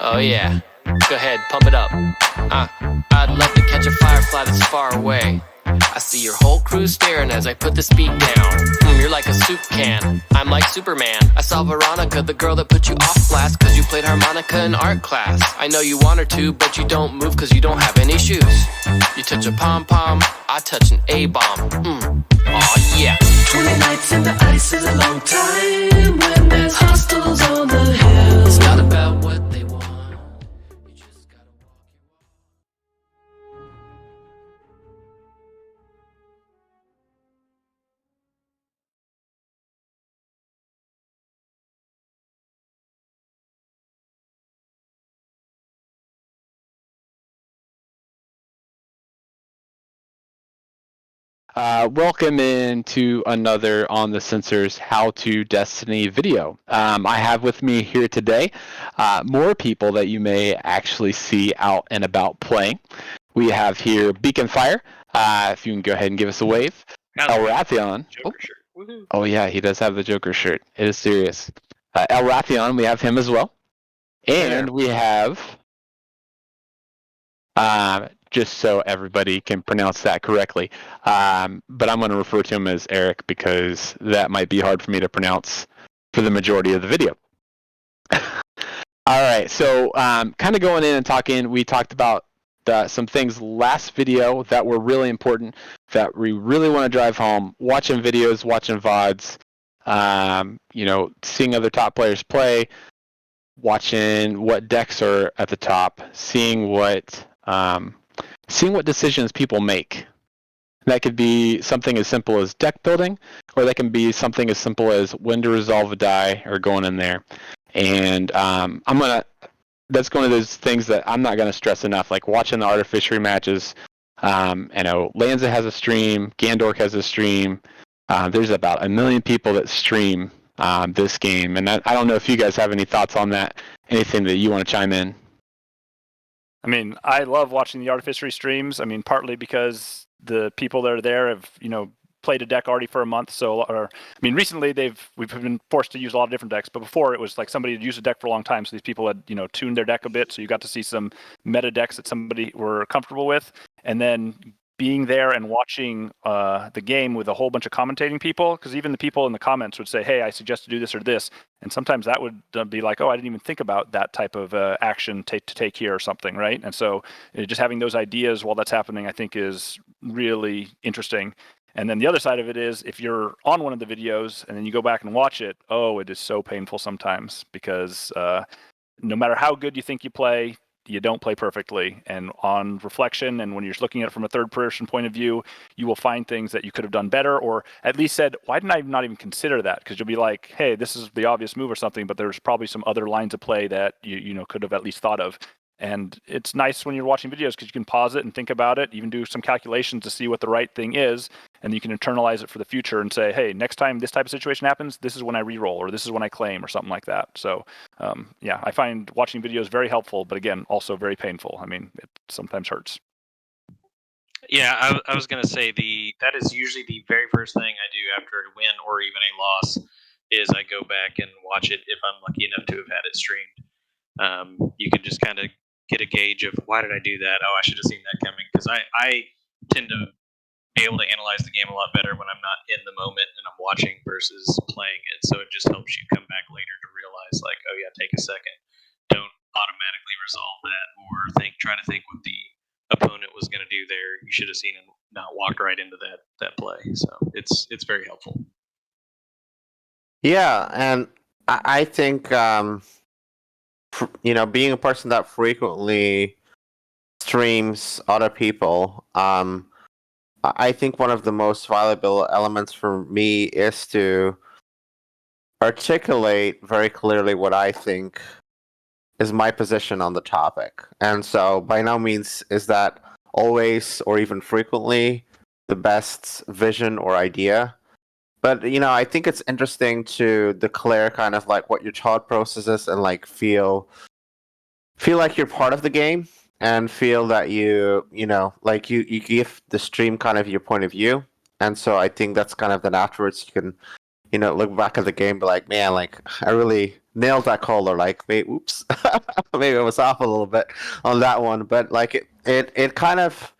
Oh yeah, go ahead, pump it up. I'd love to catch a firefly that's far away. I see your whole crew staring as I put the speed down. You're like a soup can, I'm like Superman. I saw Veronica, the girl that put you off blast, cause you played harmonica in art class. I know you want her to, but you don't move cause you don't have any shoes. You touch a pom-pom, I touch an A-bomb. Aw yeah. 20 nights in the ice is a long time when there's hostels on the hill. It's not about what they want, you just gotta walk your walk. Welcome into another On the Sensors How to Destiny video. I have with me here today more people that you may actually see out and about playing. We have here Beacon Fire, if you can go ahead and give us a wave. El Rathion. Oh yeah, he does have the Joker shirt. It is serious. El Rathion, we have him as well. And we have, just so everybody can pronounce that correctly, but I'm going to refer to him as Eric because that might be hard for me to pronounce for the majority of the video. All right, so kind of going in and talking, we talked about some things last video that were really important that we really want to drive home, watching videos, watching VODs, seeing other top players play, watching what decks are at the top, seeing what decisions people make. That could be something as simple as deck building, or that can be something as simple as when to resolve a die or going in there. And that's one of those things that I'm not gonna stress enough, like watching the Artificery matches. Lanza has a stream, Gandork has a stream. There's about 1 million people that stream this game, and I don't know if you guys have any thoughts on that, anything that you want to chime in. I mean, I love watching the Artificery streams. I mean, partly because the people that are there have, played a deck already for a month. Recently we've been forced to use a lot of different decks, but before it was like somebody had used a deck for a long time. So these people had, tuned their deck a bit. So you got to see some meta decks that somebody were comfortable with. And then being there and watching the game with a whole bunch of commentating people, because even the people in the comments would say, hey, I suggest to do this or this. And sometimes that would be like, oh, I didn't even think about that type of action to take here or something, right? And so just having those ideas while that's happening, I think is really interesting. And then the other side of it is if you're on one of the videos and then you go back and watch it, it is so painful sometimes because no matter how good you think you play, you don't play perfectly. And on reflection, and when you're looking at it from a third person point of view, you will find things that you could have done better, or at least said, why didn't I not even consider that? Because you'll be like, hey, this is the obvious move or something, but there's probably some other lines of play that you could have at least thought of. And it's nice when you're watching videos because you can pause it and think about it, even do some calculations to see what the right thing is, and you can internalize it for the future and say, hey, next time this type of situation happens, this is when I reroll, or this is when I claim, or something like that. So, I find watching videos very helpful, but again, also very painful. I mean, it sometimes hurts. Yeah, I was going to say that is usually the very first thing I do after a win or even a loss is I go back and watch it if I'm lucky enough to have had it streamed. You can just kind of get a gauge of why did I do that? Oh, I should have seen that coming, because I tend to be able to analyze the game a lot better when I'm not in the moment and I'm watching versus playing it. So it just helps you come back later to realize, like, oh yeah, take a second. Don't automatically resolve that or try to think what the opponent was going to do there. You should have seen and not walked right into that play. So it's very helpful. Yeah, and I think being a person that frequently streams other people, I think one of the most valuable elements for me is to articulate very clearly what I think is my position on the topic. And so by no means is that always or even frequently the best vision or idea. But, I think it's interesting to declare kind of like what your thought process is and like feel like you're part of the game and feel that you give the stream kind of your point of view. And so I think that's kind of then afterwards you can, look back at the game and be like, man, like I really nailed that call. Or like, wait, oops, maybe I was off a little bit on that one. But like it kind of,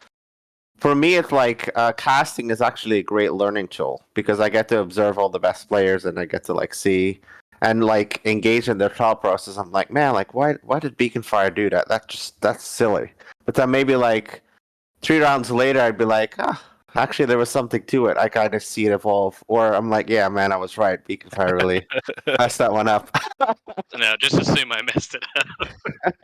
for me, it's like casting is actually a great learning tool because I get to observe all the best players and I get to like see and like engage in their thought process. I'm like, man, like why did Beacon Fire do that? That's silly. But then maybe like 3 rounds later, I'd be like, actually there was something to it. I kind of see it evolve. Or I'm like, yeah, man, I was right. Beacon Fire really messed that one up. No, just assume I messed it up.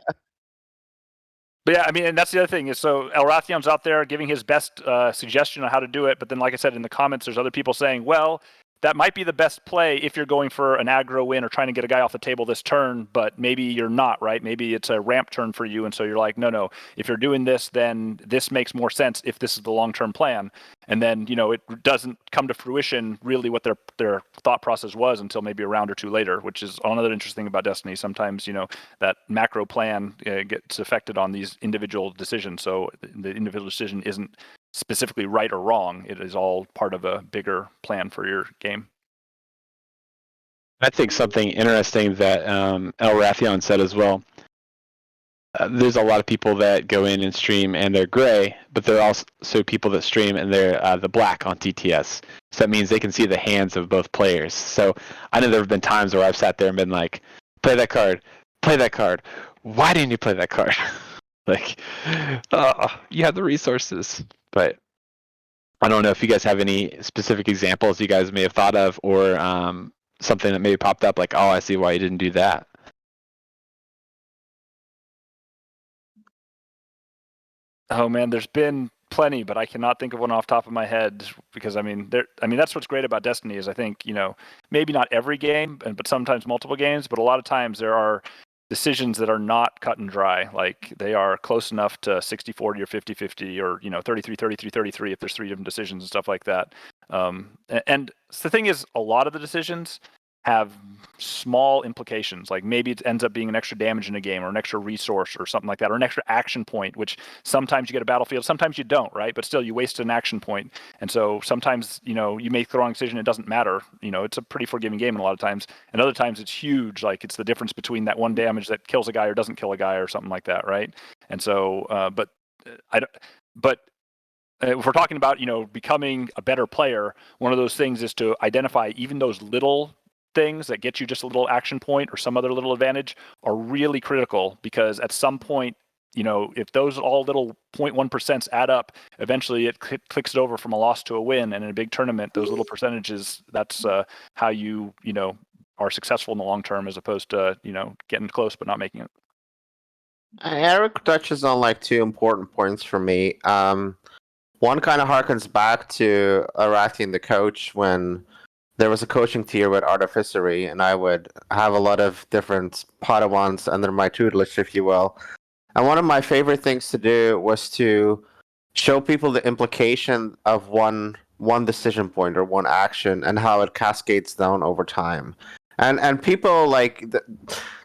But yeah, I mean, and that's the other thing is so Elrathion's out there giving his best suggestion on how to do it, but then, like I said in the comments, there's other people saying, well, that might be the best play if you're going for an aggro win or trying to get a guy off the table this turn, but maybe you're not, right? Maybe it's a ramp turn for you, and so you're like, no, if you're doing this, then this makes more sense if this is the long-term plan. And then, it doesn't come to fruition really what their thought process was until maybe a round or two later, which is another interesting thing about Destiny. Sometimes, that macro plan gets affected on these individual decisions. So the individual decision isn't specifically right or wrong. It is all part of a bigger plan for your game. I think something interesting that Elrathion said as well. There's a lot of people that go in and stream and they're gray, but there are also people that stream and they're the black on TTS. So that means they can see the hands of both players. So I know there have been times where I've sat there and been like, play that card. Why didn't you play that card? Like, you have the resources. But I don't know if you guys have any specific examples you guys may have thought of or something that maybe popped up like, oh, I see why you didn't do that. Oh man, there's been plenty, but I cannot think of one off the top of my head because that's what's great about Destiny is I think, maybe not every game, but sometimes multiple games, but a lot of times there are decisions that are not cut and dry. Like they are close enough to 60-40 or 50-50 or 33-33-33 if there's 3 different decisions and stuff like that. And the thing is, a lot of the decisions have small implications. Like maybe it ends up being an extra damage in a game or an extra resource or something like that, or an extra action point, which sometimes you get a battlefield, sometimes you don't, right? But still you waste an action point. And so sometimes, you make the wrong decision, it doesn't matter. It's a pretty forgiving game a lot of times. And other times it's huge. Like it's the difference between that 1 damage that kills a guy or doesn't kill a guy or something like that, right? And so, if we're talking about, becoming a better player, one of those things is to identify even those little things that get you just a little action point or some other little advantage are really critical because at some point, if those all little 0.1% add up, eventually it clicks it over from a loss to a win. And in a big tournament, those little percentages, that's how you, are successful in the long term as opposed to, getting close but not making it. Eric touches on like 2 important points for me. One kind of harkens back to Elrathion, the coach, when there was a coaching tier with Artificery, and I would have a lot of different Padawans under my tutelage, if you will. And one of my favorite things to do was to show people the implication of one decision point or one action and how it cascades down over time. And people like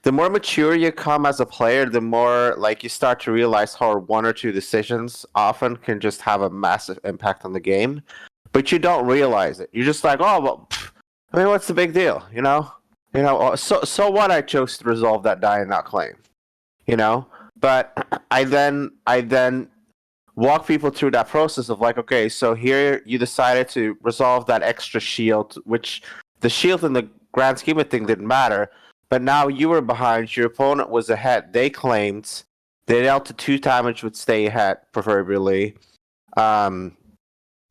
the more mature you come as a player, the more like you start to realize how 1 or 2 decisions often can just have a massive impact on the game. But you don't realize it. You're just like, oh, well, what's the big deal? So what? I chose to resolve that die and not claim. But I then walk people through that process of like, okay, so here you decided to resolve that extra shield, which the shield in the grand scheme of things didn't matter. But now you were behind. Your opponent was ahead. They claimed. They dealt to 2 damage, would stay ahead, preferably.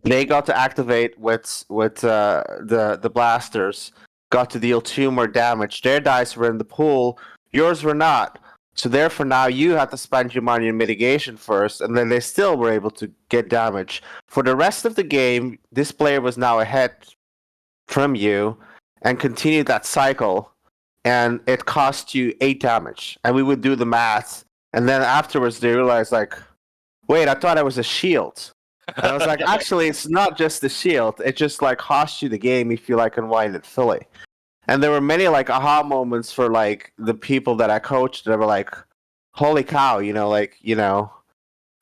They got to activate with the blasters, got to deal 2 more damage. Their dice were in the pool, yours were not. So therefore now you had to spend your money in mitigation first, and then they still were able to get damage. For the rest of the game, this player was now ahead from you and continued that cycle, and it cost you 8 damage. And we would do the math, and then afterwards they realized like, wait, I thought I was a shield. And I was like, actually, it's not just the shield. It just like costs you the game if you like unwind it fully. And there were many like aha moments for like the people that I coached that were like, holy cow,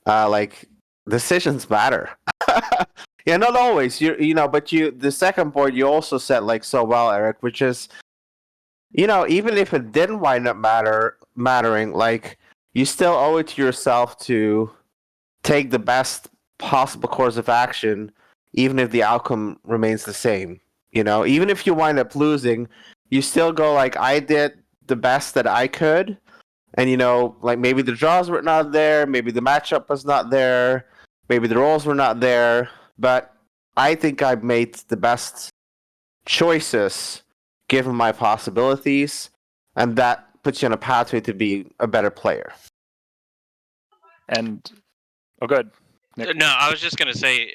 like decisions matter. Yeah, not always. But the second point you also said like so well, Eric, which is even if it didn't wind up mattering, like you still owe it to yourself to take the best possible course of action, even if the outcome remains the same. Even if you wind up losing, you still go like, I did the best that I could, and like maybe the draws were not there, maybe the matchup was not there, maybe the rolls were not there, but I think I made the best choices given my possibilities, and that puts you on a pathway to be a better player. And good. Nick. No, I was just gonna say.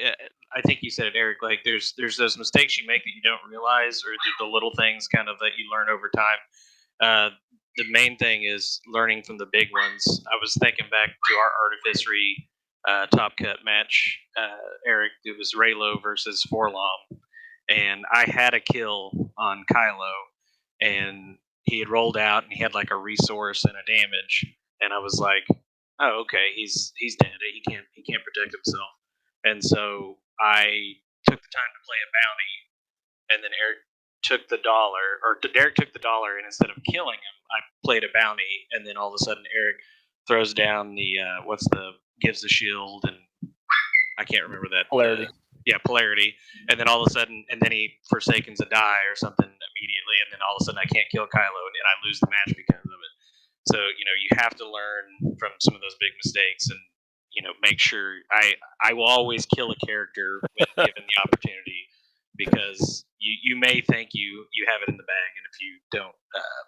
I think you said it, Eric. Like, there's those mistakes you make that you don't realize, or the little things kind of that you learn over time. The main thing is learning from the big ones. I was thinking back to our Artificery top cut match, Eric. It was Raylo versus Forlom, and I had a kill on Kylo, and he had rolled out and he had like a resource and a damage, and I was like, oh, okay, he's dead. He can't protect himself. And so I took the time to play a bounty, and then Derek took the dollar, and instead of killing him, I played a bounty, and then all of a sudden Eric throws down the gives the shield, and I can't remember that Polarity. Polarity, and then all of a sudden, and then he forsakens a die or something immediately, and then all of a sudden I can't kill Kylo, and I lose the match because of it. So you have to learn from some of those big mistakes, and make sure I will always kill a character when given the opportunity, because you may think you have it in the bag, and if you don't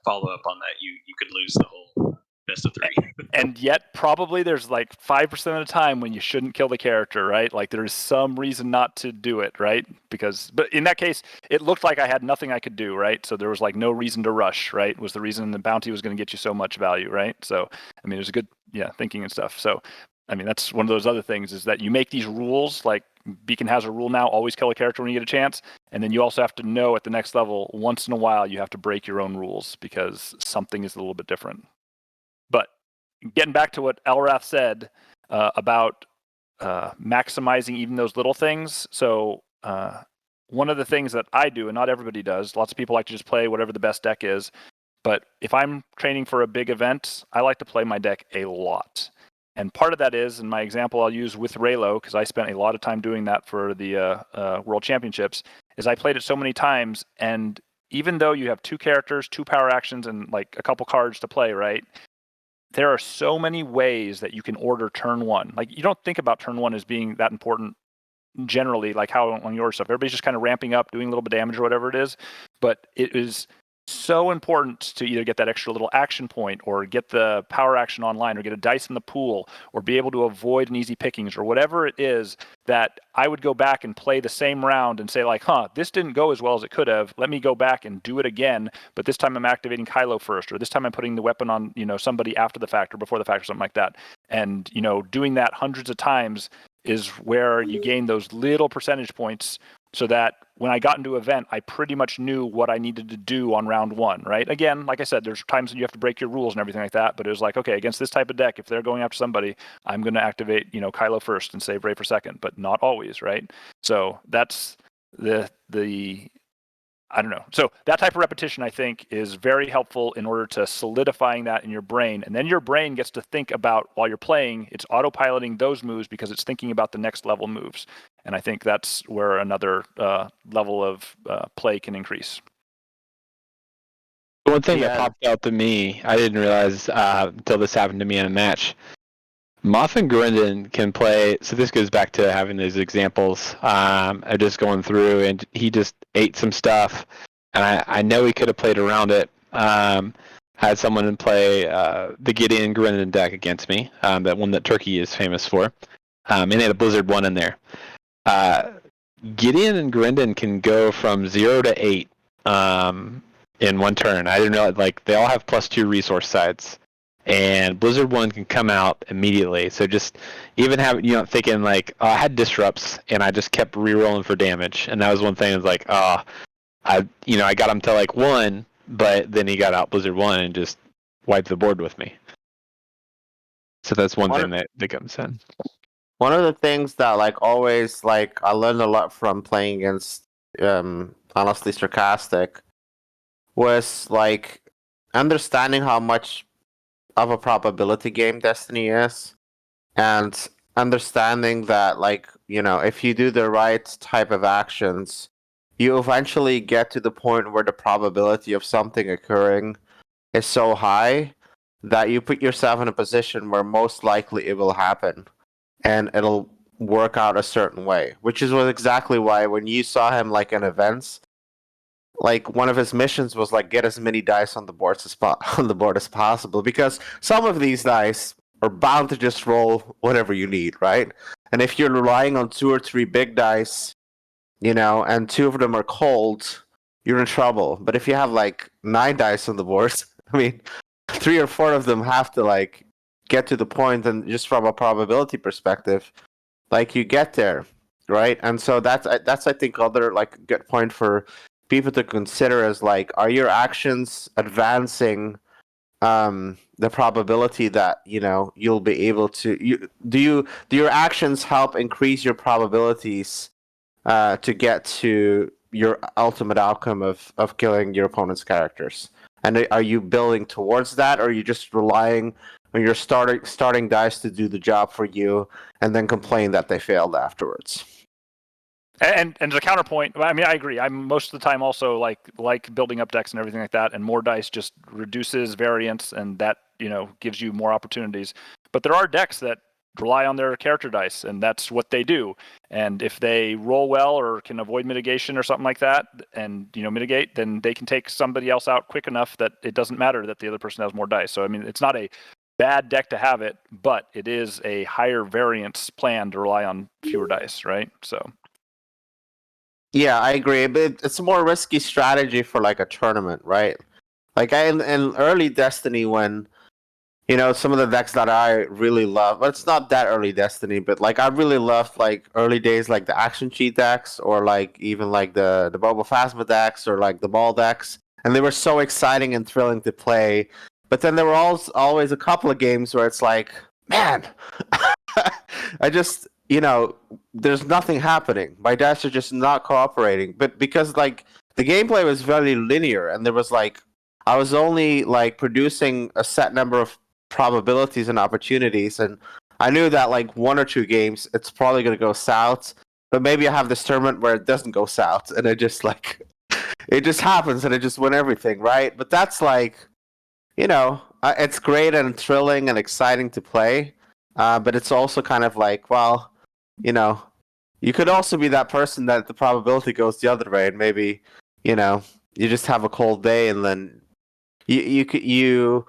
follow up on that, you could lose the whole best of 3. And yet probably there's like 5% of the time when you shouldn't kill the character, right? Like there's some reason not to do it, right? But in that case, it looked like I had nothing I could do, right? So there was like no reason to rush, right? Was the reason the bounty was going to get you so much value, right? So, I mean, there's a good, thinking and stuff. So, I mean, that's one of those other things is that you make these rules, like Beacon has a rule now, always kill a character when you get a chance. And then you also have to know at the next level, once in a while, you have to break your own rules because something is a little bit different. But getting back to what Elrath said about maximizing even those little things. So one of the things that I do, and not everybody does, lots of people like to just play whatever the best deck is. But if I'm training for a big event, I like to play my deck a lot. And part of that is, in my example I'll use with Raylo, because I spent a lot of time doing that for the World Championships, is I played it so many times, and even though you have 2 characters, 2 power actions, and like a couple cards to play, right? There are so many ways that you can order turn 1. Like, you don't think about turn 1 as being that important generally, like how on your stuff. Everybody's just kind of ramping up, doing a little bit of damage or whatever it is. But it is so important to either get that extra little action point or get the power action online or get a dice in the pool or be able to avoid an easy pickings or whatever it is, that I would go back and play the same round and say like, this didn't go as well as it could have. Let me go back and do it again. But this time I'm activating Kylo first, or this time I'm putting the weapon on, somebody after the fact or before the fact or something like that. And, doing that hundreds of times is where you gain those little percentage points, so that when I got into an event, I pretty much knew what I needed to do on round 1, right? Again, like I said, there's times when you have to break your rules and everything like that, but it was like, okay, against this type of deck, if they're going after somebody, I'm going to activate, Kylo first and save Rey for second, but not always, right? So that's the I don't know. So that type of repetition, I think, is very helpful in order to solidifying that in your brain. And then your brain gets to think about, while you're playing, it's autopiloting those moves because it's thinking about the next level moves. And I think that's where another level of play can increase. One thing that popped out to me, I didn't realize until this happened to me in a match. Moff and Gryndon can play, so this goes back to having these examples of just going through, and he just ate some stuff, and I know he could have played around it. Had someone play the Gideon Gryndon deck against me, that one that Turkey is famous for, and they had a Blizzard 1 in there. Gideon and Gryndon can go from 0 to 8 in one turn. I didn't know, like, they all have +2 resource sides. And Blizzard 1 can come out immediately. So just even having, thinking like, I had disrupts and I just kept rerolling for damage. And that was one thing. It was like, I got him to like 1, but then he got out Blizzard 1 and just wiped the board with me. So that's one thing that comes in. One of the things that always I learned a lot from playing against Honestly Sarcastic was like understanding how much of a probability game Destiny is, and understanding that, like, you know, if you do the right type of actions, you eventually get to the point where the probability of something occurring is so high that you put yourself in a position where most likely it will happen and it'll work out a certain way, which is what exactly why when you saw him like in events, like one of his missions was like get as many dice on the board on the board as possible, because some of these dice are bound to just roll whatever you need, right? And if you're relying on 2 or 3 big dice, you know, and 2 of them are cold, you're in trouble. But if you have like 9 dice on the board, I mean, 3 or 4 of them have to like get to the point, and just from a probability perspective, like you get there, right? And so that's I think other like good point for people to consider is like, are your actions advancing the probability that, you know, you'll be able to do your actions help increase your probabilities to get to your ultimate outcome of killing your opponent's characters? And are you building towards that, or are you just relying on your starting dice to do the job for you and then complain that they failed afterwards? And as a counterpoint, I mean, I agree. I'm most of the time also like building up decks and everything like that, and more dice just reduces variance, and that, you know, gives you more opportunities. But there are decks that rely on their character dice, and that's what they do. And if they roll well or can avoid mitigation or something like that, and, you know, mitigate, then they can take somebody else out quick enough that it doesn't matter that the other person has more dice. So I mean, it's not a bad deck to have it, but it is a higher variance plan to rely on fewer dice, right? So. Yeah, I agree, but it's a more risky strategy for like a tournament, right? Like in early Destiny, when, you know, some of the decks that I really love, but it's not that early Destiny, but like I really loved like early days, like the Action Cheat decks, or like even like the Boba Phasma decks, or like the Ball decks, and they were so exciting and thrilling to play. But then there were always a couple of games where it's like, man, I just, you know, there's nothing happening. My dice are just not cooperating. But because like the gameplay was very linear, and there was like, I was only like producing a set number of probabilities and opportunities, and I knew that like 1 or 2 games it's probably going to go south, but maybe I have this tournament where it doesn't go south, and it just like it just happens, and it just win everything, right? But that's like, you know, it's great and thrilling and exciting to play, but it's also kind of like, well, you know, you could also be that person that the probability goes the other way, and maybe, you know, you just have a cold day, and then you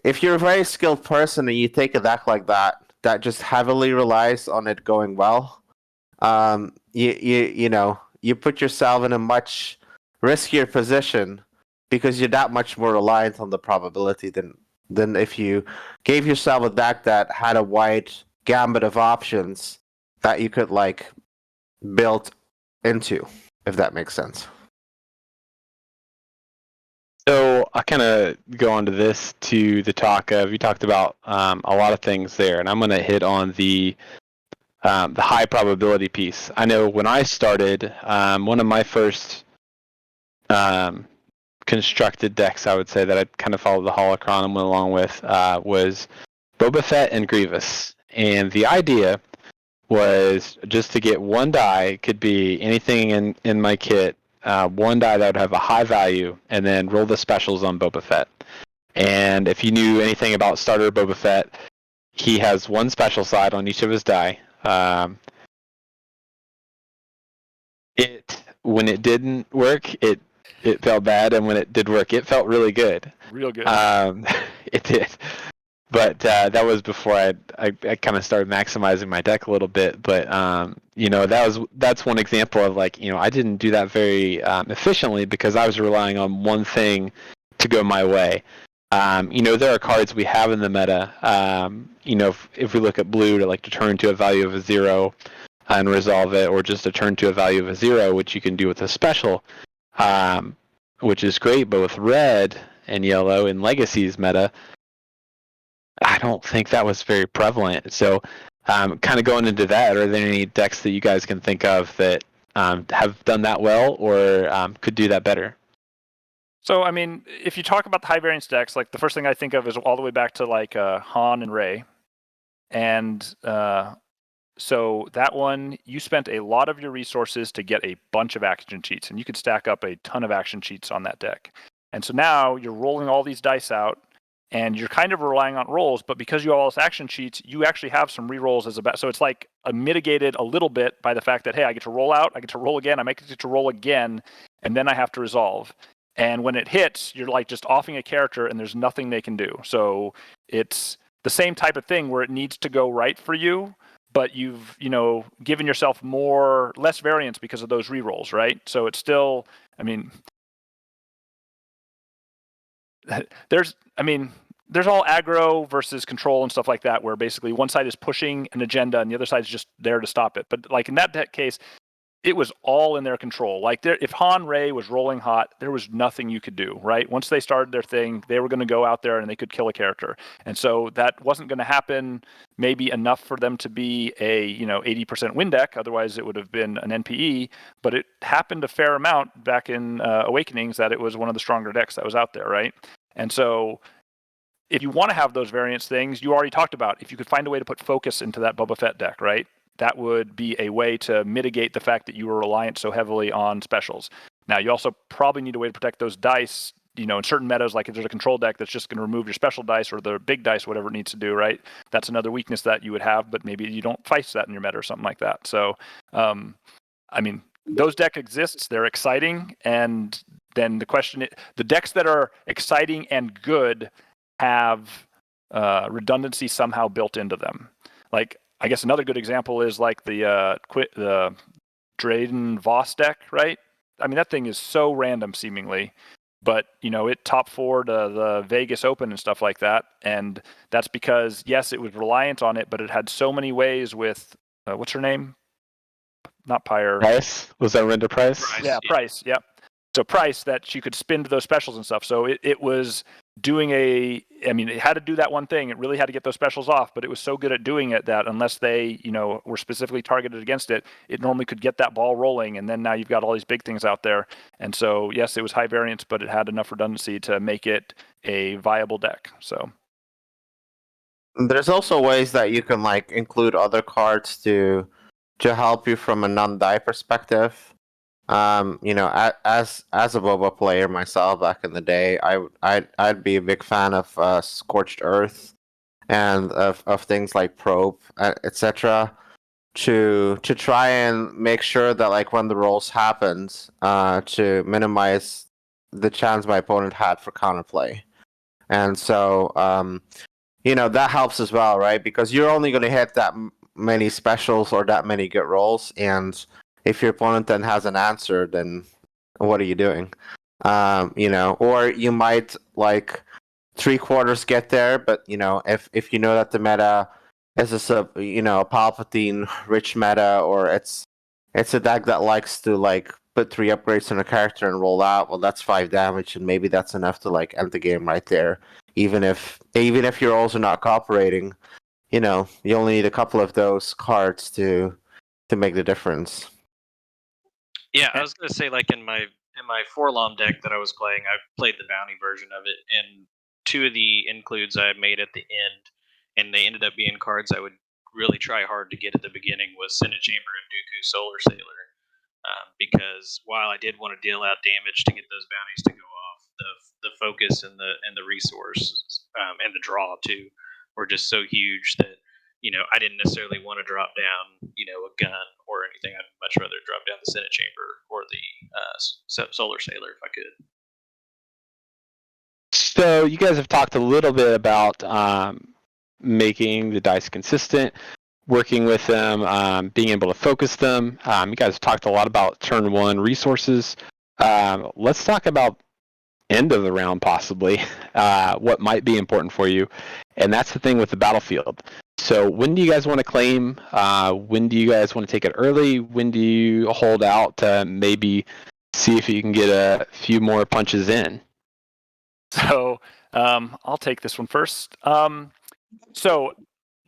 if you're a very skilled person and you take a deck like that just heavily relies on it going well, you know, you put yourself in a much riskier position, because you're that much more reliant on the probability than if you gave yourself a deck that had a wide gambit of options that you could like build into, if that makes sense. So I kind of go on to this, to the talk of, you talked about a lot of things there, and I'm going to hit on the high probability piece. I know when I started, one of my first constructed decks, I would say, that I kind of followed the holocron and went along with, was Boba Fett and Grievous. And the idea was just to get 1 die, could be anything in my kit, 1 die that would have a high value, and then roll the specials on Boba Fett. And if you knew anything about starter Boba Fett, he has 1 special side on each of his die. When it didn't work, it felt bad, and when it did work, it felt really good. Real good. It did. But that was before I kind of started maximizing my deck a little bit. But you know, that's one example of, like, you know, I didn't do that very efficiently, because I was relying on one thing to go my way. You know, there are cards we have in the meta. You know, if we look at blue, to like to turn to a value of a 0 and resolve it, or just to turn to a value of a 0, which you can do with a special, which is great. But with red and yellow in Legacy's meta, I don't think that was very prevalent. So kind of going into that, are there any decks that you guys can think of that have done that well, or could do that better? So, I mean, if you talk about the high variance decks, like the first thing I think of is all the way back to like Han and Rey. And so that one, you spent a lot of your resources to get a bunch of action sheets, and you could stack up a ton of action sheets on that deck. And so now you're rolling all these dice out, and you're kind of relying on rolls, but because you have all those action sheets, you actually have some re-rolls as a so it's like mitigated a little bit by the fact that, hey, I get to roll out, I get to roll again, I might get to roll again, and then I have to resolve. And when it hits, you're like just offing a character, and there's nothing they can do. So it's the same type of thing where it needs to go right for you, but you've given yourself less variance because of those rerolls, right? So it's still, I mean, there's all aggro versus control and stuff like that, where basically one side is pushing an agenda and the other side is just there to stop it. But like in that case, it was all in their control. Like if Han Rey was rolling hot, there was nothing you could do, right? Once they started their thing, they were going to go out there and they could kill a character. And so that wasn't going to happen maybe enough for them to be a 80% win deck. Otherwise, it would have been an NPE. But it happened a fair amount back in Awakenings that it was one of the stronger decks that was out there, right? And so if you want to have those variance things, you already talked about, if you could find a way to put focus into that Boba Fett deck, right? That would be a way to mitigate the fact that you were reliant so heavily on specials. Now, you also probably need a way to protect those dice, in certain metas, like if there's a control deck that's just going to remove your special dice or the big dice, whatever it needs to do, right? That's another weakness that you would have, but maybe you don't face that in your meta or something like that. So, those decks exist, they're exciting, and then the question is, the decks that are exciting and good have redundancy somehow built into them. Like, I guess another good example is like the Drayden Voss deck, right? I mean, that thing is so random seemingly, but it top 4 to the Vegas Open and stuff like that, and that's because yes, it was reliant on it, but it had so many ways with what's her name? Not Pyre. Price? Was that Renda Price? Yeah, Price. Yep. So Price, that she could spin to those specials and stuff. So it was doing it had to do that one thing. It really had to get those specials off, but it was so good at doing it that unless they, were specifically targeted against it, it normally could get that ball rolling. And then now you've got all these big things out there. And so, yes, it was high variance, but it had enough redundancy to make it a viable deck. So There's also ways that you can like include other cards to help you from a non-die perspective. As a Boba player myself back in the day, I'd be a big fan of Scorched Earth and of things like Probe, etc. To try and make sure that like when the rolls happened, to minimize the chance my opponent had for counterplay, and so that helps as well, right? Because you're only going to hit that many specials or that many good rolls, and if your opponent then has an answer, then what are you doing? Or you might like 3/4 get there, but if you know that the meta is a Palpatine rich meta, or it's a deck that likes to like put 3 upgrades on a character and roll out, well, that's 5 damage, and maybe that's enough to like end the game right there. Even if you're also not cooperating, you only need a couple of those cards to make the difference. Yeah, I was gonna say, like in my Forlom deck that I was playing, I played the bounty version of it, and 2 of the includes I made at the end, and they ended up being cards I would really try hard to get at the beginning, was Senate Chamber and Dooku Solar Sailor, because while I did want to deal out damage to get those bounties to go off, the focus and the resource and the draw too were just so huge that I didn't necessarily want to drop down, a gun or anything. I'd much rather drop down the Senate Chamber or the Solar Sailor if I could. So you guys have talked a little bit about making the dice consistent, working with them, being able to focus them. You guys have talked a lot about turn 1 resources. Let's talk about end of the round, possibly, what might be important for you. And that's the thing with the battlefield. So when do you guys want to claim? When do you guys want to take it early? When do you hold out to maybe see if you can get a few more punches in? So I'll take this one first. So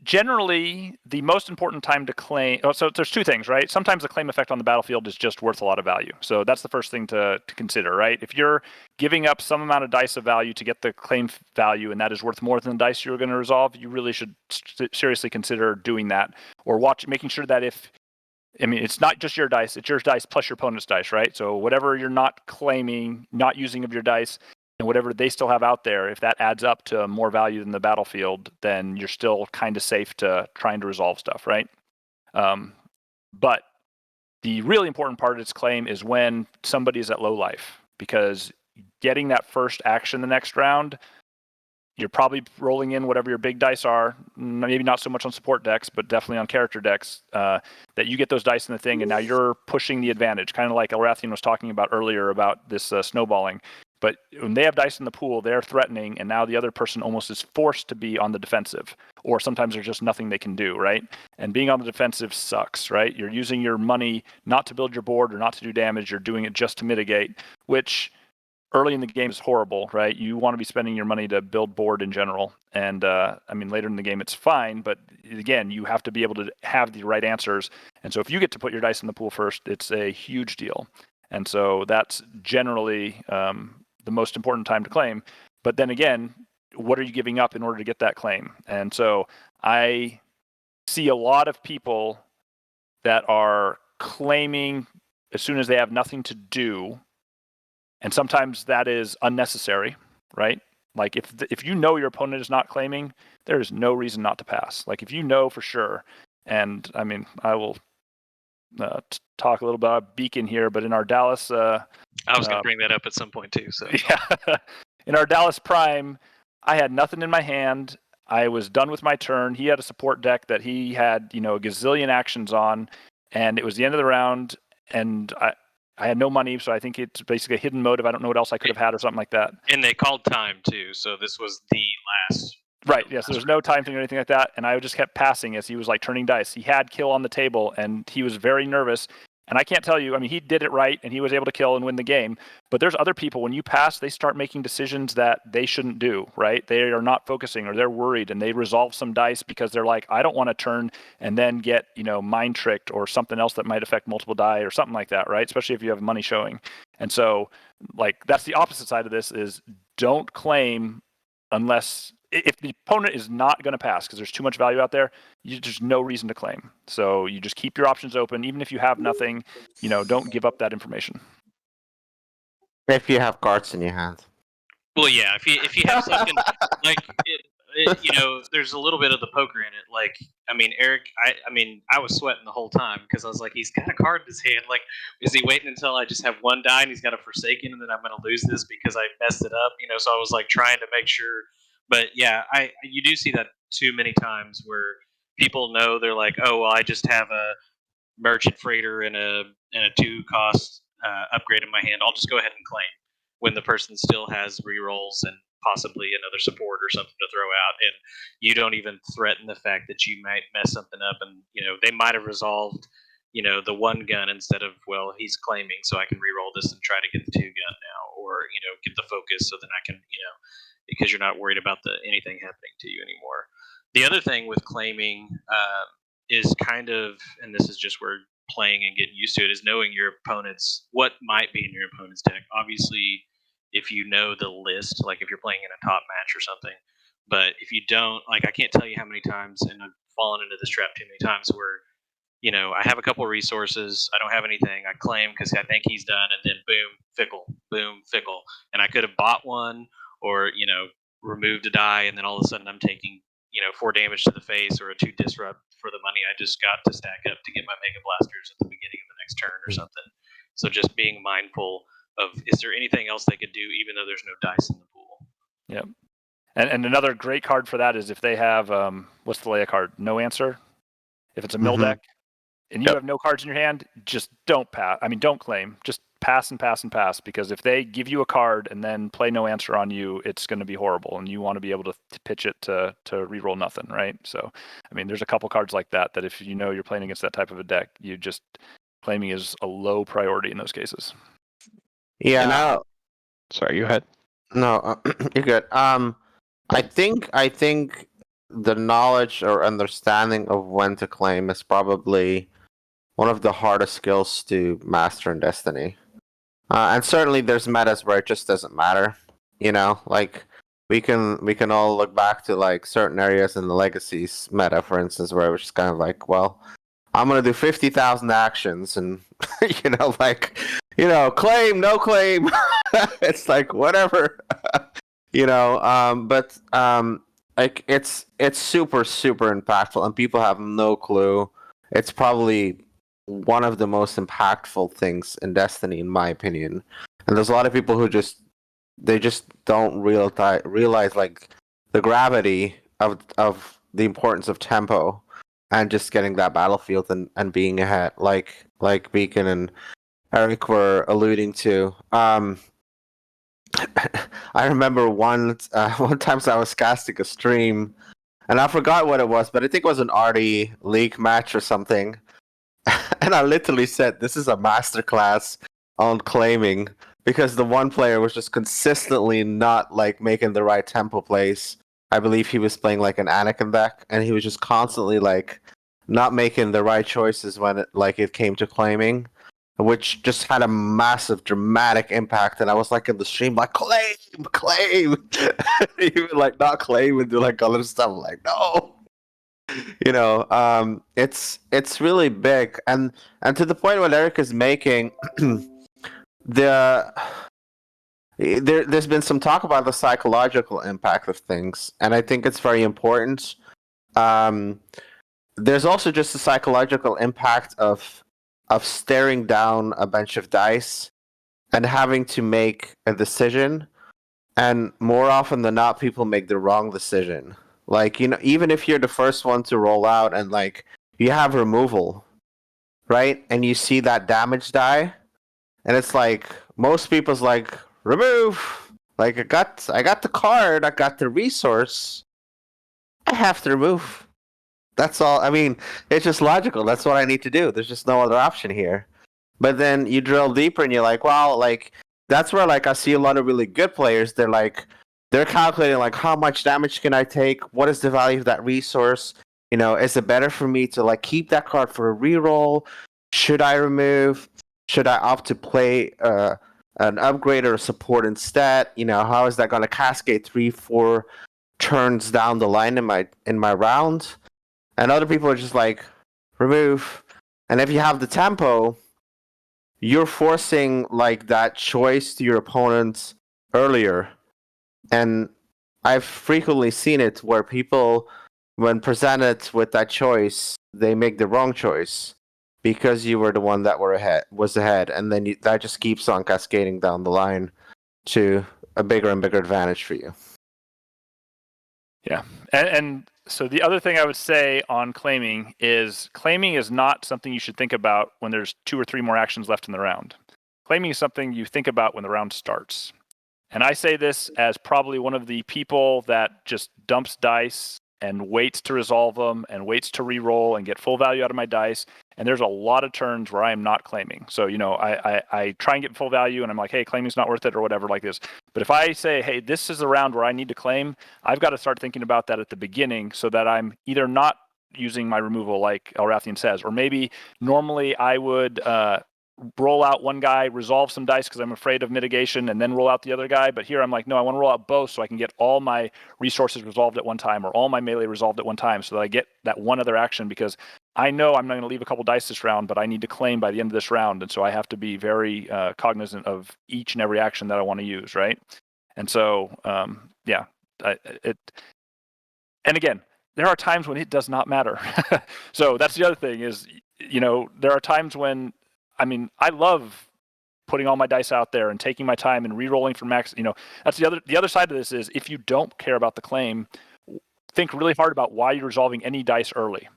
generally, the most important time to claim. Oh, so there's two things, right? Sometimes the claim effect on the battlefield is just worth a lot of value. So that's the first thing to consider, right? If you're giving up some amount of dice of value to get the claim value, and that is worth more than the dice you're going to resolve, you really should seriously consider doing that, or making sure that it's not just your dice, it's your dice plus your opponent's dice, right? So whatever you're not claiming, not using of your dice, and whatever they still have out there, if that adds up to more value than the battlefield, then you're still kind of safe to trying to resolve stuff, right? But the really important part of its claim is when somebody is at low life, because getting that first action the next round, you're probably rolling in whatever your big dice are, maybe not so much on support decks, but definitely on character decks, that you get those dice in the thing, and now you're pushing the advantage, kind of like Elrathian was talking about earlier about this snowballing. But when they have dice in the pool, they're threatening, and now the other person almost is forced to be on the defensive. Or sometimes there's just nothing they can do, right? And being on the defensive sucks, right? You're using your money not to build your board or not to do damage. You're doing it just to mitigate, which early in the game is horrible, right? You want to be spending your money to build board in general. And later in the game it's fine, but again, you have to be able to have the right answers. And so if you get to put your dice in the pool first, it's a huge deal. And so that's generally the most important time to claim. But then again, what are you giving up in order to get that claim? And so I see a lot of people that are claiming as soon as they have nothing to do. And sometimes that is unnecessary, right? Like if you know your opponent is not claiming, there is no reason not to pass. Like if you know for sure, and I will talk a little about Beacon here, but in our Dallas, I was going to bring that up at some point too. So yeah, in our Dallas Prime, I had nothing in my hand. I was done with my turn. He had a support deck that he had, a gazillion actions on, and it was the end of the round, and I had no money, so I think it's basically a hidden motive. I don't know what else I could have had or something like that. And they called time too, so this was the last. Right, yes, there was no time thing or anything like that, and I just kept passing as he was like turning dice. He had kill on the table, and he was very nervous. And I can't tell you, he did it right, and he was able to kill and win the game. But there's other people, when you pass, they start making decisions that they shouldn't do, right? They are not focusing, or they're worried, and they resolve some dice because they're like, I don't want to turn and then get, mind tricked or something else that might affect multiple die or something like that, right? Especially if you have money showing. And so, that's the opposite side of this is don't claim unless... If the opponent is not going to pass because there's too much value out there, there's no reason to claim. So you just keep your options open. Even if you have nothing, don't give up that information. If you have cards in your hand. Well, yeah, if you have something there's a little bit of the poker in it. Eric, I was sweating the whole time because I was like, he's got a card in his hand. Like, is he waiting until I just have one die and he's got a Forsaken and then I'm going to lose this because I messed it up? So I was like trying to make sure. But yeah, you do see that too many times where people know they're like, oh well, I just have a merchant freighter and a 2-cost upgrade in my hand. I'll just go ahead and claim when the person still has rerolls and possibly another support or something to throw out, and you don't even threaten the fact that you might mess something up, and they might have resolved the 1 gun instead of, well, he's claiming, so I can reroll this and try to get the 2 gun now, or get the focus so then I can because you're not worried about anything happening to you anymore. The other thing with claiming is kind of, and this is just where playing and getting used to it, is knowing your opponent's, what might be in your opponent's deck. Obviously, if you know the list, like if you're playing in a top match or something, but if you don't, like I can't tell you how many times, and I've fallen into this trap too many times where, I have a couple of resources, I don't have anything, I claim because I think he's done, and then boom, fickle. And I could have bought one, or removed a die, and then all of a sudden I'm taking 4 damage to the face or a 2 disrupt for the money I just got to stack up to get my Mega Blasters at the beginning of the next turn or something. So just being mindful of, is there anything else they could do even though there's no dice in the pool? Yep. And another great card for that is if they have what's the Leia card? No answer. If it's a mill deck and you have no cards in your hand, just don't pass. Don't claim. Just pass and pass and pass, because if they give you a card and then play no answer on you, it's going to be horrible, and you want to be able to pitch it to reroll nothing, right? So, there's a couple cards like that if you're playing against that type of a deck, you just claiming is a low priority in those cases. Yeah. No. Sorry, you ahead. No, you're good. I think the knowledge or understanding of when to claim is probably one of the hardest skills to master in Destiny. And certainly there's metas where it just doesn't matter. Like we can all look back to like certain areas in the Legacies meta, for instance, where it was just kind of like, well, I'm gonna do 50,000 actions, and claim, no claim. It's like whatever. But like it's super super impactful, and people have no clue. It's probably one of the most impactful things in Destiny, in my opinion. And there's a lot of people who just don't realize like the gravity of the importance of tempo and just getting that battlefield and being ahead, like Beacon and Eric were alluding to. I remember one time I was casting a stream, and I forgot what it was, but I think it was an RD League match or something. And I literally said, "This is a masterclass on claiming," because the one player was just consistently not like making the right tempo plays. I believe he was playing like an Anakin deck, and he was just constantly like not making the right choices when it came to claiming, which just had a massive dramatic impact. And I was like in the stream like, claim. He would like not claim and do like other stuff. I'm like, no. It's really big, and to the point what Eric is making, there's been some talk about the psychological impact of things, and I think it's very important. There's also just the psychological impact of staring down a bunch of dice and having to make a decision, and more often than not, people make the wrong decision. Like, even if you're the first one to roll out and like you have removal, right? And you see that damage die, and it's like most people's like, remove. Like I got the card, I got the resource, I have to remove. That's all. I mean, it's just logical. That's what I need to do. There's just no other option here. But then you drill deeper and you're like, well, like that's where like I see a lot of really good players. They're calculating like how much damage can I take? What is the value of that resource? Is it better for me to like keep that card for a reroll? Should I remove? Should I opt to play an upgrade or a support instead? How is that going to cascade 3-4 turns down the line in my round? And other people are just like, remove. And if you have the tempo, you're forcing like that choice to your opponent earlier. And I've frequently seen it where people, when presented with that choice, they make the wrong choice because you were the one that was ahead, and then that just keeps on cascading down the line to a bigger and bigger advantage for you. Yeah, and so the other thing I would say on claiming is not something you should think about when there's 2 or 3 more actions left in the round. Claiming is something you think about when the round starts. And I say this as probably one of the people that just dumps dice and waits to resolve them and waits to re-roll and get full value out of my dice. And there's a lot of turns where I am not claiming. So, I try and get full value and I'm like, hey, claiming's not worth it or whatever like this. But if I say, hey, this is a round where I need to claim, I've got to start thinking about that at the beginning so that I'm either not using my removal like Elrathian says, or maybe normally I would roll out one guy, resolve some dice because I'm afraid of mitigation, and then roll out the other guy. But here I'm like, no, I want to roll out both so I can get all my resources resolved at one time or all my melee resolved at one time so that I get that one other action, because I know I'm not going to leave a couple dice this round, but I need to claim by the end of this round. And so I have to be very cognizant of each and every action that I want to use, right? And so, and again, there are times when it does not matter. So that's the other thing is, there are times when, I love putting all my dice out there and taking my time and re-rolling for max. That's the other side of this is if you don't care about the claim, think really hard about why you're resolving any dice early.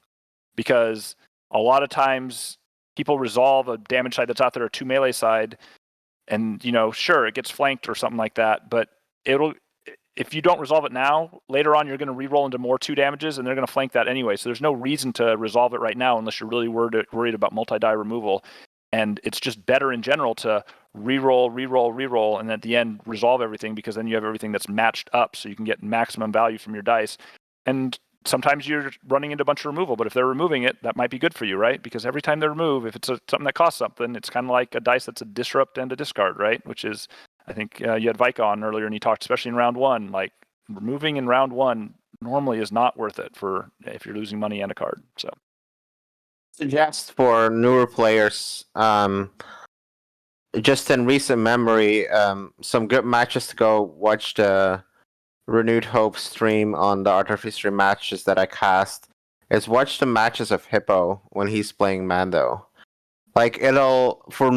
Because a lot of times people resolve a damage side that's out there, a 2 melee side, and sure, it gets flanked or something like that, but if you don't resolve it now, later on you're going to re-roll into more 2 damages and they're going to flank that anyway. So there's no reason to resolve it right now unless you're really worried about multi-die removal. And it's just better in general to re-roll, and at the end resolve everything, because then you have everything that's matched up so you can get maximum value from your dice. And sometimes you're running into a bunch of removal, but if they're removing it, that might be good for you, right? Because every time they remove, if it's something that costs something, it's kind of like a dice that's a disrupt and a discard, right? Which is, I think you had Vike on earlier, and he talked, especially in round one, like removing in round one normally is not worth it for if you're losing money and a card. So suggest for newer players, just in recent memory, some good matches to go watch the Renewed Hope stream on the Artificer matches that I cast is watch the matches of Hippo when he's playing Mando. Like it'll for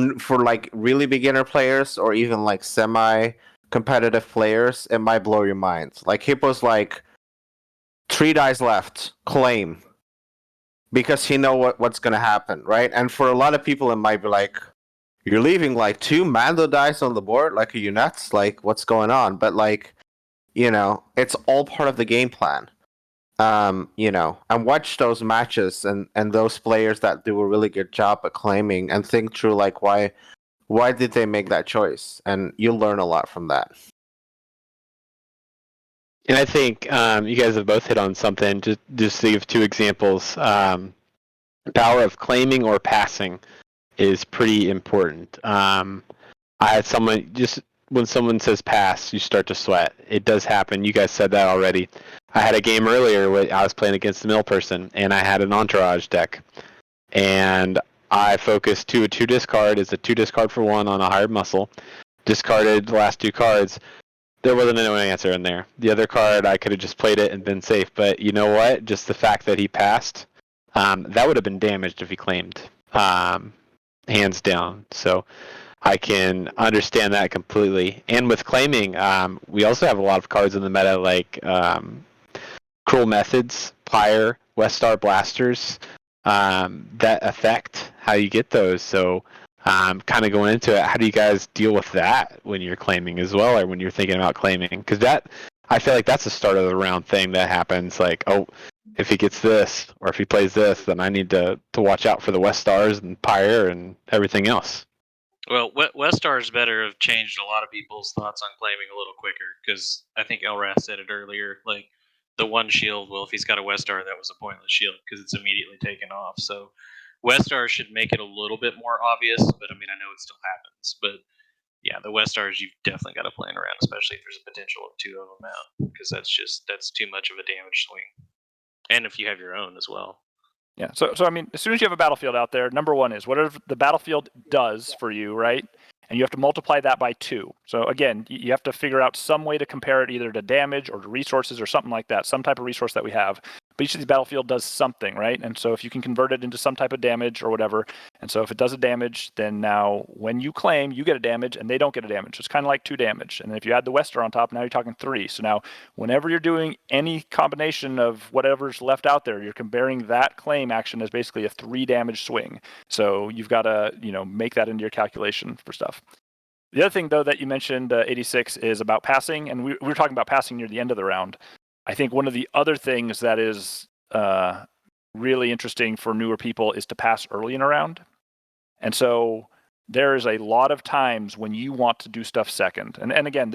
like really beginner players or even like semi competitive players, it might blow your mind. Like Hippo's like 3 dice left, claim. Because he know what's gonna happen, right? And for a lot of people it might be like, you're leaving like 2 Mando dice on the board, like are you nuts? Like what's going on? But like, you know, it's all part of the game plan. You know, and watch those matches and those players that do a really good job at claiming and think through like why did they make that choice? And you'll learn a lot from that. And I think you guys have both hit on something. Just to give 2 examples, the power of claiming or passing is pretty important. I had someone just when someone says pass, you start to sweat. It does happen. You guys said that already. I had a game earlier where I was playing against a mill person, and I had an entourage deck, and I focused 2 discard. It's a 2 discard for 1 on a hired muscle. Discarded the last 2 cards. There wasn't no answer in there. The other card, I could have just played it and been safe. But you know what? Just the fact that he passed, that would have been damaged if he claimed, hands down. So I can understand that completely. And with claiming, we also have a lot of cards in the meta like Cruel Methods, Pyre, Westar Blasters, that affect how you get those. So kind of going into it, how do you guys deal with that when you're claiming as well, or when you're thinking about claiming? Because that, I feel like that's a start of the round thing that happens. Like, oh, if he gets this, or if he plays this, then I need to watch out for the Westars and Pyre and everything else. Well, Westars better have changed a lot of people's thoughts on claiming a little quicker, because I think Elrath said it earlier. Like the 1 shield, well, if he's got a Westar, that was a pointless shield because it's immediately taken off. So Westar should make it a little bit more obvious, but I mean, I know it still happens. But yeah, the Westars you've definitely got to plan around, especially if there's a potential of 2 of them out, because that's too much of a damage swing. And if you have your own as well. yeah, so I mean, as soon as you have a battlefield out there, number 1 is whatever the battlefield does for you, right? And you have to multiply that by 2. So again, you have to figure out some way to compare it either to damage or to resources or something like that, some type of resource that we have. But each of these battlefield does something, right? And so if you can convert it into some type of damage or whatever, and so if it does a damage, then now when you claim, you get a damage and they don't get a damage. So it's kind of like 2 damage. And then if you add the Westar on top, now you're talking 3. So now whenever you're doing any combination of whatever's left out there, you're comparing that claim action as basically a 3 damage swing. So you've got to, make that into your calculation for stuff. The other thing, though, that you mentioned, 86, is about passing, and we were talking about passing near the end of the round. I think one of the other things that is really interesting for newer people is to pass early in a round. And so there is a lot of times when you want to do stuff second. And again,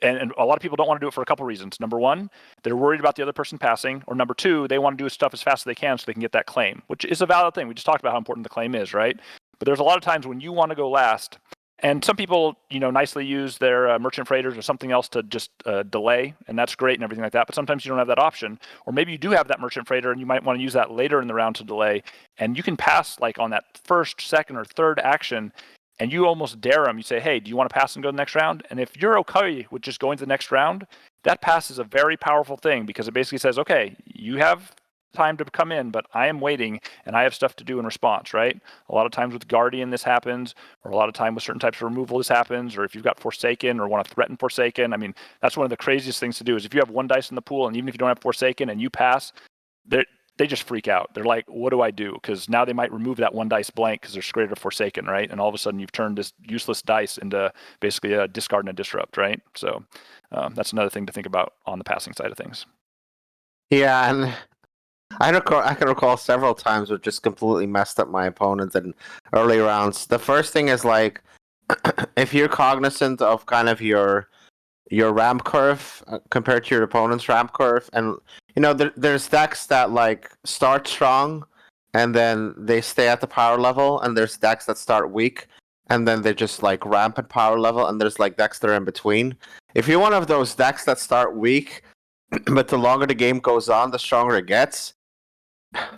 and a lot of people don't want to do it for a couple reasons. Number 1, they're worried about the other person passing. Or number 2, they want to do stuff as fast as they can so they can get that claim, which is a valid thing. We just talked about how important the claim is, right? But there's a lot of times when you want to go last. And some people, nicely use their merchant freighters or something else to just delay, and that's great and everything like that. But sometimes you don't have that option, or maybe you do have that merchant freighter and you might want to use that later in the round to delay. And you can pass like on that first, second, or third action, and you almost dare them. You say, "Hey, do you want to pass and go to the next round?" And if you're okay with just going to the next round, that pass is a very powerful thing because it basically says, "Okay, you have time to come in, but I am waiting and I have stuff to do in response," right? A lot of times with Guardian this happens, or a lot of time with certain types of removal this happens, or if you've got Forsaken or want to threaten Forsaken. I mean, that's one of the craziest things to do is if you have 1 dice in the pool and even if you don't have Forsaken and you pass, they just freak out. They're like, what do I do? Because now they might remove that 1 dice blank because they're scared of Forsaken, right? And all of a sudden you've turned this useless dice into basically a discard and a disrupt, right? So that's another thing to think about on the passing side of things. Yeah, and I can recall several times where just completely messed up my opponents in early rounds. The first thing is like, if you're cognizant of kind of your ramp curve compared to your opponent's ramp curve, and there's decks that like start strong and then they stay at the power level, and there's decks that start weak and then they just like ramp at power level, and there's like decks that are in between. If you're one of those decks that start weak, but the longer the game goes on, the stronger it gets,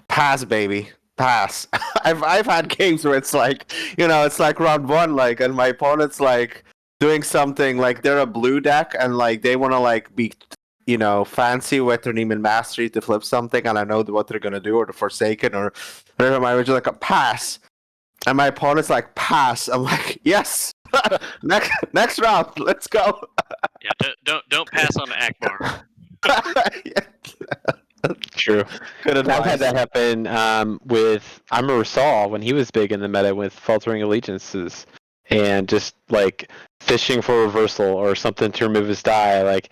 pass, baby. Pass. I've had games where it's like, it's like round one, like, and my opponent's like doing something like they're a blue deck and like they want to like be, fancy with their Neiman Mastery to flip something, and I know what they're gonna do, or the Forsaken, or whatever. My original like a pass, and my opponent's like pass. I'm like, yes, next round, let's go. Yeah, don't pass on Akbar. True. Good advice. I've had that happen with I remember Saul when he was big in the meta with Faltering Allegiances, and just like fishing for reversal or something to remove his die. Like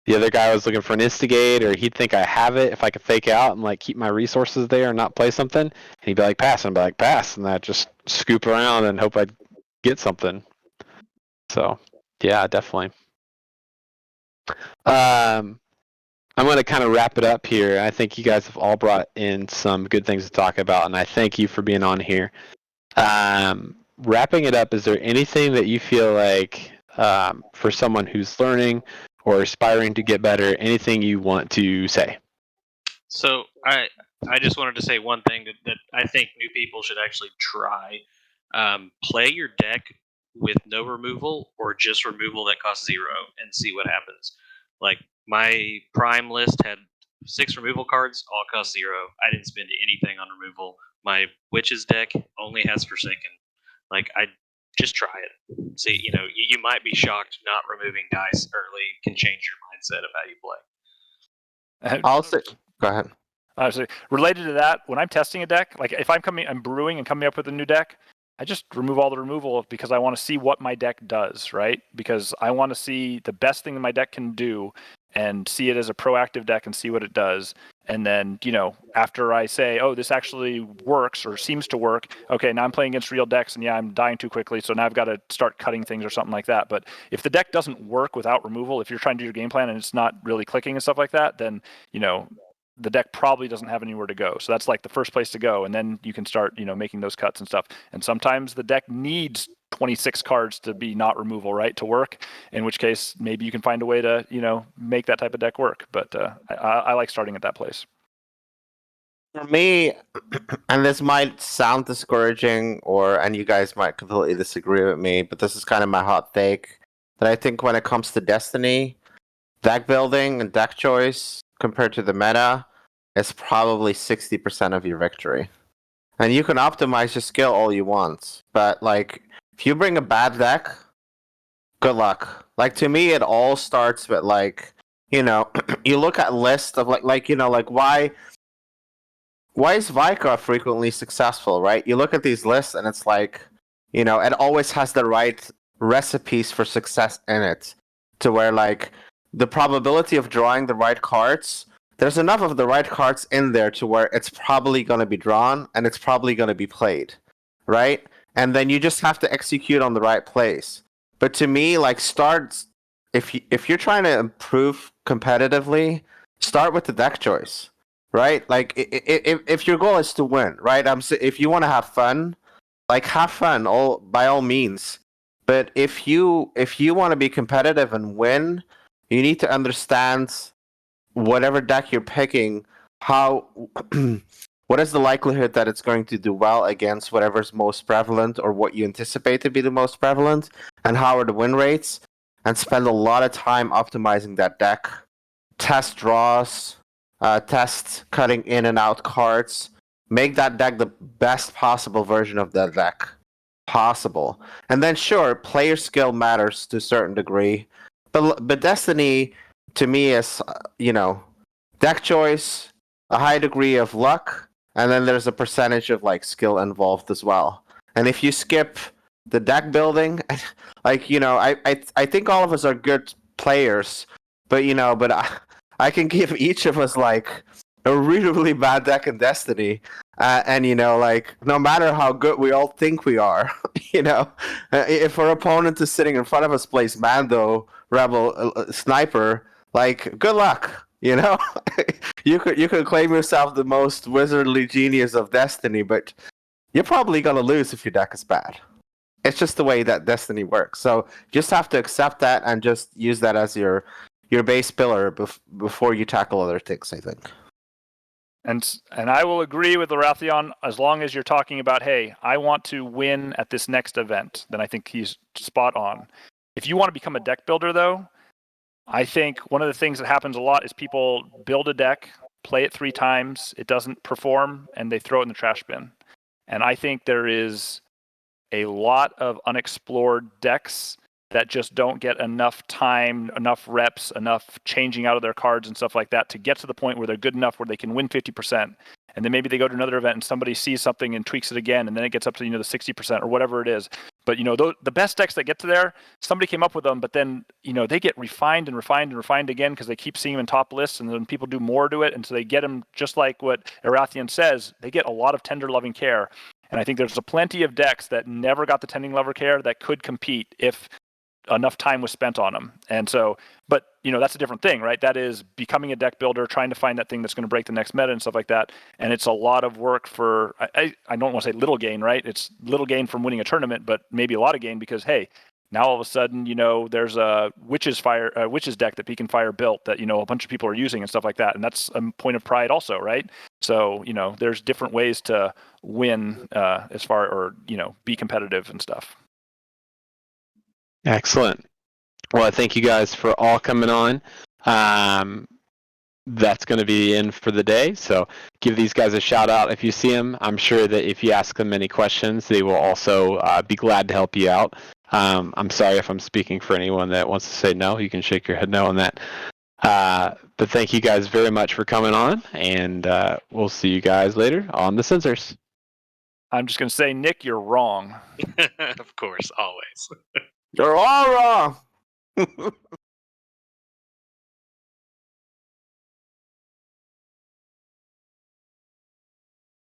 the other guy was looking for an instigate, or he'd think I have it if I could fake out and like keep my resources there and not play something. And he'd be like pass, and I'd be like pass, and I'd just scoop around and hope I'd get something. So yeah, definitely. I'm going to kind of wrap it up here. I think you guys have all brought in some good things to talk about, and I thank you for being on here. Wrapping it up, is there anything that you feel like for someone who's learning or aspiring to get better, anything you want to say? So I just wanted to say one thing that I think new people should actually try. Play your deck with no removal or just removal that costs 0 and see what happens. Like, my prime list had 6 removal cards, all cost 0. I didn't spend anything on removal. My Witches deck only has Forsaken. Like, I just try it. See, you might be shocked. Not removing dice early can change your mindset of how you play. I'll say, go ahead. Honestly, related to that, when I'm testing a deck, like if I'm brewing and coming up with a new deck, I just remove all the removal because I want to see what my deck does, right? Because I want to see the best thing that my deck can do and see it as a proactive deck and see what it does. And then, after I say, oh, this actually works or seems to work, okay, now I'm playing against real decks and yeah, I'm dying too quickly, so now I've got to start cutting things or something like that. But if the deck doesn't work without removal, if you're trying to do your game plan and it's not really clicking and stuff like that, then, the deck probably doesn't have anywhere to go. So that's like the first place to go. And then you can start, making those cuts and stuff. And sometimes the deck needs 26 cards to be not removal, right, to work, in which case maybe you can find a way to, make that type of deck work. But I like starting at that place. For me, and this might sound discouraging, and you guys might completely disagree with me, but this is kind of my hot take, that I think when it comes to Destiny, deck building and deck choice compared to the meta is probably 60% of your victory. And you can optimize your skill all you want, but like if you bring a bad deck, good luck. Like, to me, it all starts with like, you look at lists of like why is Vika frequently successful, right? You look at these lists and it's like, it always has the right recipes for success in it, to where like the probability of drawing the right cards, there's enough of the right cards in there to where it's probably going to be drawn and it's probably going to be played, right? And then you just have to execute on the right plays. But to me, like, if you're trying to improve competitively, start with the deck choice, right? Like, if your goal is to win, right? If you want to have fun, like, have fun by all means. But if you want to be competitive and win, you need to understand whatever deck you're picking, what is the likelihood that it's going to do well against whatever's most prevalent or what you anticipate to be the most prevalent, and how are the win rates, and spend a lot of time optimizing that deck. Test draws, test cutting in and out cards, make that deck the best possible version of that deck possible. And then sure, player skill matters to a certain degree, but Destiny to me is deck choice, a high degree of luck, and then there's a percentage of like skill involved as well. And if you skip the deck building, like I think all of us are good players, but I can give each of us like a really, really bad deck in Destiny, and like no matter how good we all think we are, if our opponent is sitting in front of us plays Mando, Rebel, Sniper, like good luck. You know, you could claim yourself the most wizardly genius of Destiny, but you're probably gonna lose if your deck is bad. It's just the way that Destiny works. So you just have to accept that and just use that as your base pillar before you tackle other things, I think. And I will agree with Larathion as long as you're talking about, hey, I want to win at this next event. Then I think he's spot on. If you want to become a deck builder, though, I think one of the things that happens a lot is people build a deck, play it 3 times, it doesn't perform, and they throw it in the trash bin. And I think there is a lot of unexplored decks that just don't get enough time, enough reps, enough changing out of their cards and stuff like that to get to the point where they're good enough where they can win 50%. And then maybe they go to another event and somebody sees something and tweaks it again, and then it gets up to the 60% or whatever it is. But the best decks that get to there, somebody came up with them, but then they get refined and refined and refined again because they keep seeing them in top lists, and then people do more to it, and so they get them just like what Erathian says. They get a lot of tender loving care, and I think there's a plenty of decks that never got the tending lover care that could compete if enough time was spent on them. And so, but that's a different thing, right? That is becoming a deck builder, trying to find that thing that's going to break the next meta and stuff like that. And it's a lot of work for, I don't want to say little gain, right? It's little gain from winning a tournament, but maybe a lot of gain because, hey, now all of a sudden, there's a witch's deck that Beacon Fire built that, a bunch of people are using and stuff like that. And that's a point of pride also, right? So, there's different ways to win be competitive and stuff. Excellent. Well, I thank you guys for all coming on. That's going to be the end for the day. So give these guys a shout out if you see them. I'm sure that if you ask them any questions, they will also be glad to help you out. I'm sorry if I'm speaking for anyone that wants to say no. You can shake your head no on that. But thank you guys very much for coming on, and we'll see you guys later on the Censors. I'm just going to say, Nick, you're wrong. Of course, always. You're all wrong.